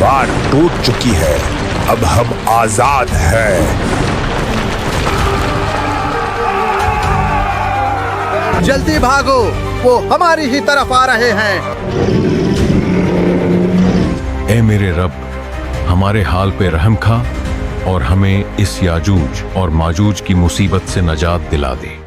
दीवार टूट चुकी है, अब हम आजाद हैं। जल्दी भागो, वो हमारी ही तरफ आ रहे हैं। ए मेरे रब, हमारे हाल पे रहम खा और हमें इस याजूज और माजूज की मुसीबत से नजात दिला दे।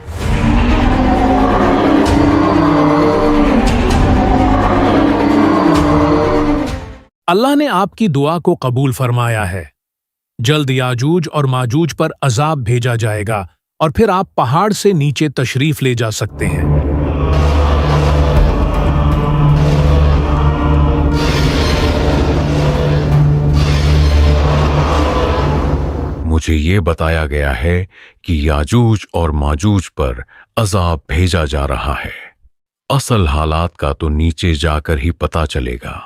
अल्लाह ने आपकी दुआ को कबूल फरमाया है। जल्द याजूज और माजूज पर अजाब भेजा जाएगा और फिर आप पहाड़ से नीचे तशरीफ ले जा सकते हैं। मुझे ये बताया गया है कि याजूज और माजूज पर अजाब भेजा जा रहा है। असल हालात का तो नीचे जाकर ही पता चलेगा।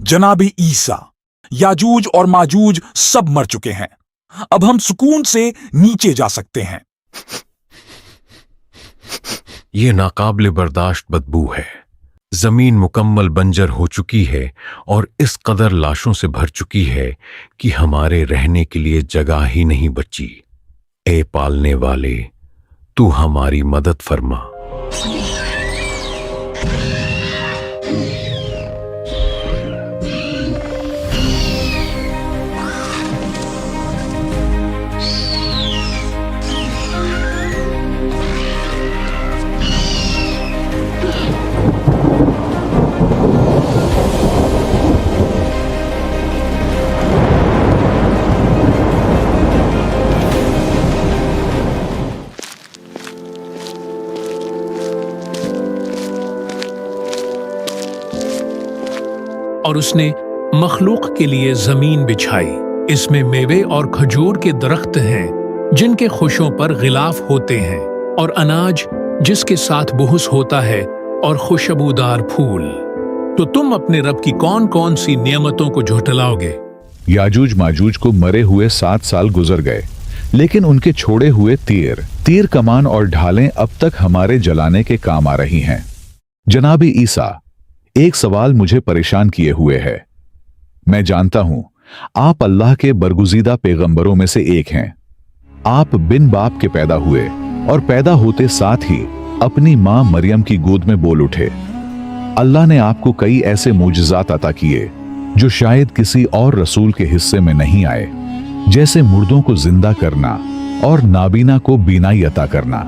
जनाबे ईसा, याजूज और माजूज सब मर चुके हैं। अब हम सुकून से नीचे जा सकते हैं। ये नाकाबिले बर्दाश्त बदबू है। जमीन मुकम्मल बंजर हो चुकी है और इस कदर लाशों से भर चुकी है कि हमारे रहने के लिए जगह ही नहीं बची। ए पालने वाले, तू हमारी मदद फरमा। और उसने मखलूक के लिए जमीन बिछाई। इसमें मेवे और खजूर के दरख्त हैं जिनके खुशों पर गिलाफ होते हैं, और अनाज जिसके साथ बुहुस होता है, और खुशबूदार फूल। तो तुम अपने रब की कौन कौन सी नियमतों को झुठलाओगे? याजूज माजूज को मरे हुए 7 साल गुजर गए, लेकिन उनके छोड़े हुए तीर कमान और ढालें अब तक हमारे जलाने के काम आ रही हैं। जनाबी ईसा, एक सवाल मुझे परेशान किए हुए है। मैं जानता हूं आप अल्लाह के बरगुजीदा पैगंबरों में से एक हैं। आप बिन बाप के पैदा हुए और पैदा होते साथ ही अपनी मां मरियम की गोद में बोल उठे। अल्लाह ने आपको कई ऐसे मोजज़ात अता किए जो शायद किसी और रसूल के हिस्से में नहीं आए, जैसे मुर्दों को जिंदा करना और नाबीना को बीनाई अता करना।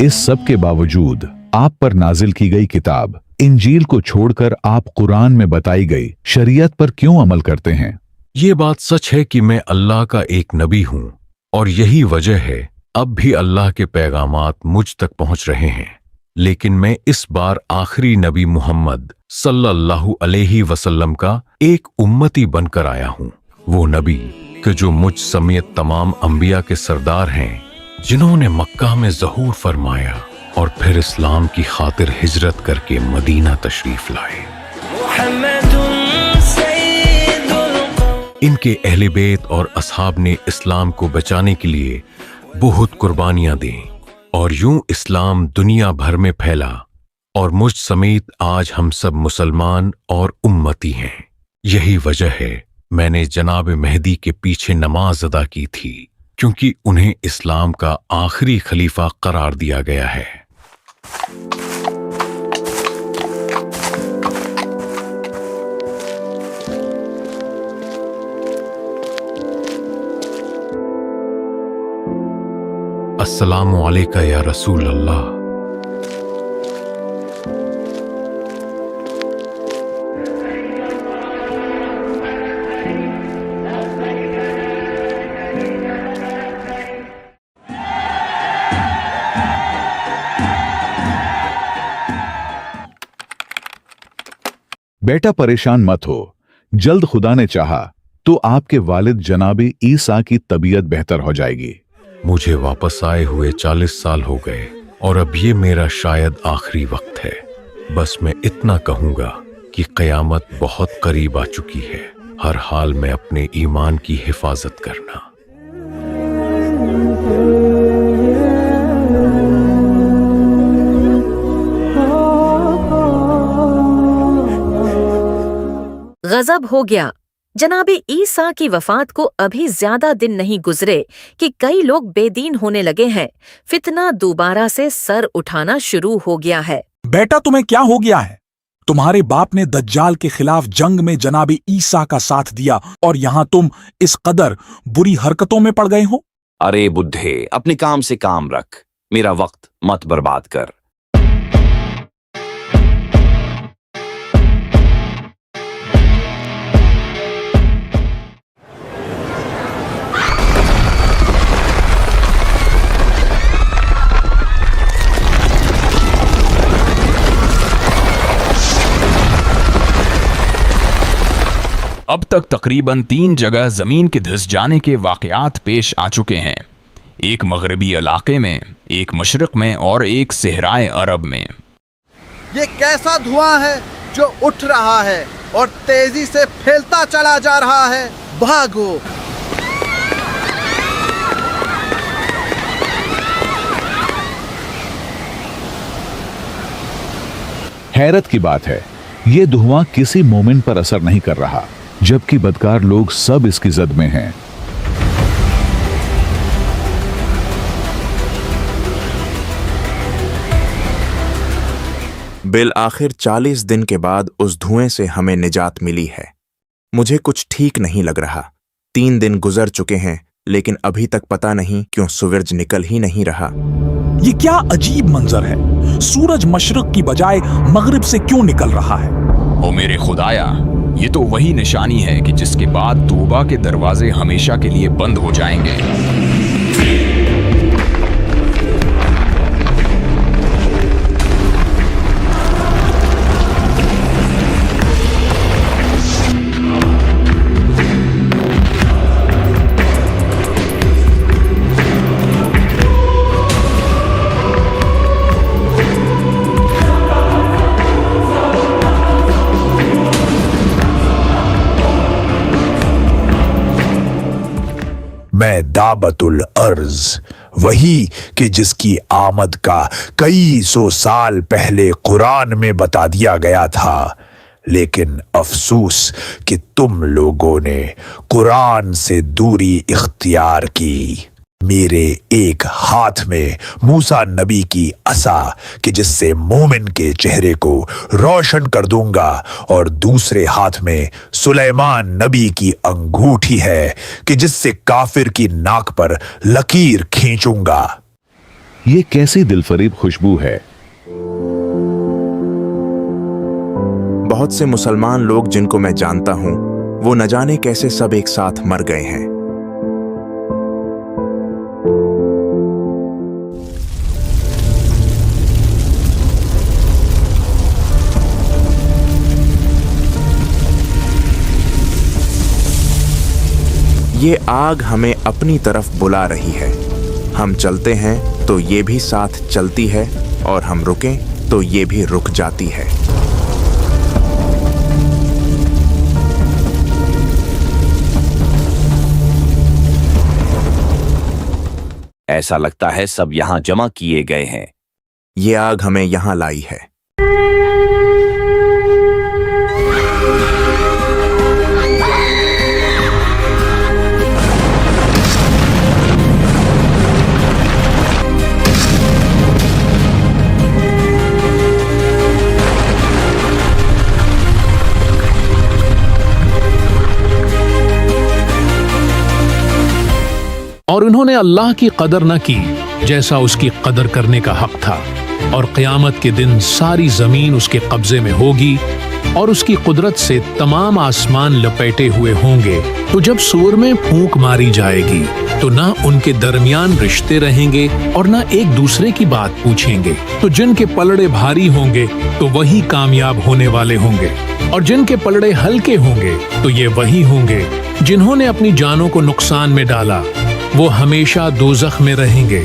इस सब के बावजूद आप पर नाजिल की गई किताब इंजील को छोड़कर आप कुरान में बताई गई शरीयत पर क्यों अमल करते हैं? ये बात सच है कि मैं अल्लाह का एक नबी हूं, और यही वजह है अब भी अल्लाह के पैगामात मुझ तक पहुंच रहे हैं। लेकिन मैं इस बार आखिरी नबी मोहम्मद सल्लल्लाहु अलैहि वसल्लम का एक उम्मती बनकर आया हूं। वो नबी कि जो मुझ समेत तमाम अंबिया के सरदार हैं, जिन्होंने मक्का में ज़हूर फरमाया और फिर इस्लाम की खातिर हिजरत करके मदीना तशरीफ लाए। इनके अहले बैत और असहाब ने इस्लाम को बचाने के लिए बहुत कुर्बानियां दी, और यूं इस्लाम दुनिया भर में फैला, और मुझ समेत आज हम सब मुसलमान और उम्मती हैं। यही वजह है मैंने जनाब मेहदी के पीछे नमाज अदा की थी, क्योंकि उन्हें इस्लाम का आखिरी खलीफा करार दिया गया है। अस्सलामु अलैका या रसूल अल्लाह। बेटा परेशान मत हो, जल्द खुदा ने चाहा तो आपके वालिद जनाबी ईसा की तबीयत बेहतर हो जाएगी। मुझे वापस आए हुए 40 साल हो गए, और अब ये मेरा शायद आखिरी वक्त है। बस मैं इतना कहूंगा कि क़यामत बहुत करीब आ चुकी है। हर हाल में अपने ईमान की हिफाजत करना। गजब हो गया। जनाबे ईसा की वफात को अभी ज्यादा दिन नहीं गुजरे कि कई लोग बेदीन होने लगे हैं। फितना दोबारा से सर उठाना शुरू हो गया है। बेटा, तुम्हें क्या हो गया है? तुम्हारे बाप ने दज्जाल के खिलाफ जंग में जनाबे ईसा का साथ दिया और यहां तुम इस कदर बुरी हरकतों में पड़ गए हो। अरे बुद्धे, अपने काम से काम रख, मेरा वक्त मत बर्बाद कर। अब तक तकरीबन 3 जगह जमीन के धंस जाने के वाकयात पेश आ चुके हैं। एक मगरबी इलाके में, एक मशरिक में और एक सहराए अरब में। ये कैसा धुआं है जो उठ रहा है और तेजी से फैलता चला जा रहा है। भागो। हैरत की बात है, ये धुआं किसी मोमिन पर असर नहीं कर रहा, जबकि बदकार लोग सब इसकी जद में हैं। बिल आखिर 40 दिन के बाद उस धुएं से हमें निजात मिली है। मुझे कुछ ठीक नहीं लग रहा। 3 दिन गुजर चुके हैं, लेकिन अभी तक पता नहीं क्यों सूरज निकल ही नहीं रहा। ये क्या अजीब मंजर है? सूरज मशरिक की बजाय मगरिब से क्यों निकल रहा है? ओ मेरे खुदाया, ये तो वही निशानी है कि जिसके बाद तौबा के दरवाजे हमेशा के लिए बंद हो जाएंगे। मैं दाबतुल अर्ज, वही कि जिसकी आमद का कई सौ साल पहले कुरान में बता दिया गया था, लेकिन अफसोस कि तुम लोगों ने कुरान से दूरी इख्तियार की। मेरे एक हाथ में मूसा नबी की असा कि जिससे मोमिन के चेहरे को रोशन कर दूंगा, और दूसरे हाथ में सुलेमान नबी की अंगूठी है कि जिससे काफिर की नाक पर लकीर खींचूंगा। ये कैसी दिलफरीब खुशबू है। बहुत से मुसलमान लोग जिनको मैं जानता हूं, वो न जाने कैसे सब एक साथ मर गए हैं। ये आग हमें अपनी तरफ बुला रही है। हम चलते हैं तो ये भी साथ चलती है, और हम रुकें तो ये भी रुक जाती है। ऐसा लगता है सब यहाँ जमा किए गए हैं। ये आग हमें यहाँ लाई है। और उन्होंने अल्लाह की कदर न की जैसा उसकी कदर करने का हक था, और क़यामत के दिन सारी जमीन उसके कब्जे में होगी और उसकी कुदरत से तमाम आसमान लपेटे हुए होंगे। तो जब सूर में फूंक मारी जाएगी तो ना उनके दरमियान रिश्ते रहेंगे और ना एक दूसरे की बात पूछेंगे। तो जिनके पलड़े भारी होंगे तो वही कामयाब होने वाले होंगे, और जिनके पलड़े हल्के होंगे तो ये वही होंगे जिन्होंने अपनी जानों को नुकसान में डाला। वो हमेशा दोज़ख में रहेंगे।